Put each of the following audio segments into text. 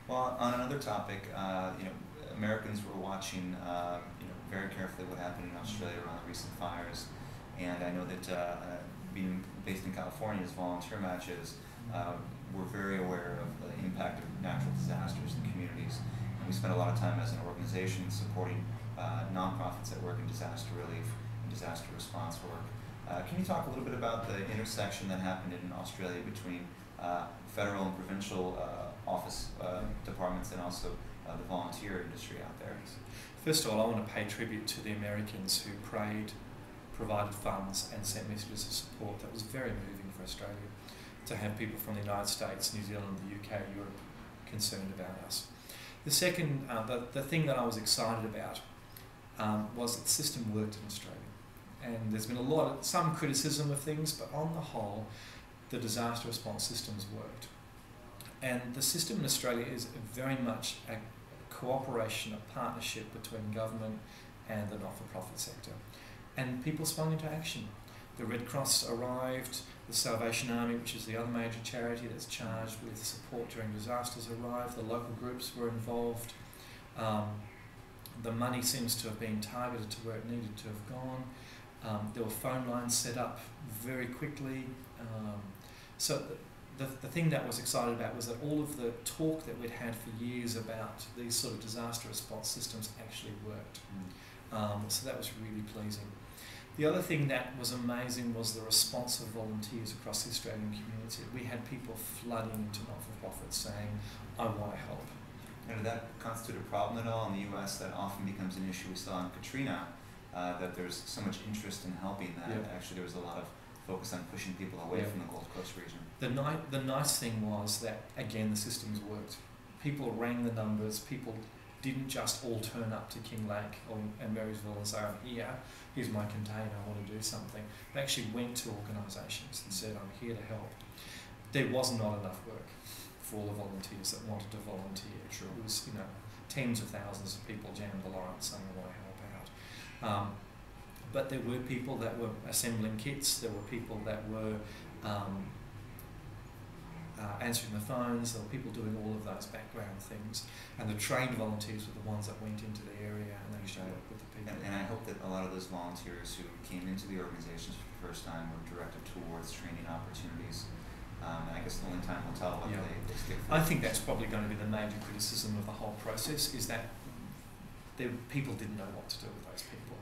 Well, on another topic, Americans were watching, very carefully what happened in Australia around the recent fires, and I know that being based in California as volunteer matches, we're very aware of the impact of natural disasters in communities, and we spend a lot of time as an organization supporting nonprofits that work in disaster relief and disaster response work. Can you talk a little bit about the intersection that happened in Australia between federal and provincial office departments and also the volunteer industry out there? First of all, I want to pay tribute to the Americans who prayed, provided funds and sent messages of support. That was very moving for Australia, to have people from the United States, New Zealand, the UK, Europe concerned about us. The second, the thing that I was excited about was that the system worked in Australia. And there's been some criticism of things, but on the whole, the disaster response systems worked. And the system in Australia is very much a cooperation, a partnership between government and the not-for-profit sector. And people sprung into action. The Red Cross arrived, the Salvation Army, which is the other major charity that's charged with support during disasters, arrived, the local groups were involved. The money seems to have been targeted to where it needed to have gone. There were phone lines set up very quickly. So the thing that I was excited about was that all of the talk that we'd had for years about these sort of disaster response systems actually worked. So that was really pleasing. The other thing that was amazing was the response of volunteers across the Australian community. We had people flooding into not-for-profits saying, I want to help. And did that constitute a problem at all in the US that often becomes an issue? We saw in Katrina that there's so much interest in helping that actually there was a lot of focus on pushing people away from the Gold Coast region. The nice thing was that, again, the systems worked. People rang the numbers, people didn't just all turn up to Kinglake and Marysville and say, I'm here, here's my container, I want to do something. They actually went to organisations and said, I'm here to help. There was not enough work for all the volunteers that wanted to volunteer. Sure. It was, tens of thousands of people jammed the line saying, I want to help out. But there were people that were assembling kits, there were people that were answering the phones, there were people doing all of those background things, and the trained volunteers were the ones that went into the area and actually worked with the people. And I hope that a lot of those volunteers who came into the organizations for the first time were directed towards training opportunities. And I guess only time will tell whether they stick for. I think that's probably going to be the major criticism of the whole process, is that people didn't know what to do with those people.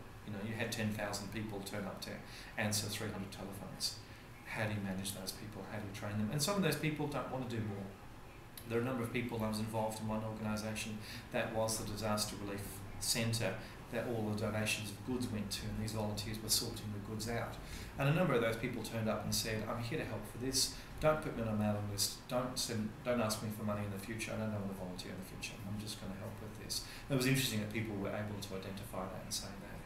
You had 10,000 people turn up to answer 300 telephones. How do you manage those people? How do you train them? And some of those people don't want to do more. There are a number of people. I was involved in one organisation that was the disaster relief centre that all the donations of goods went to, and these volunteers were sorting the goods out. And a number of those people turned up and said, I'm here to help for this. Don't put me on a mailing list. Don't ask me for money in the future. I don't know want to volunteer in the future. I'm just going to help with this. It was interesting that people were able to identify that and say that.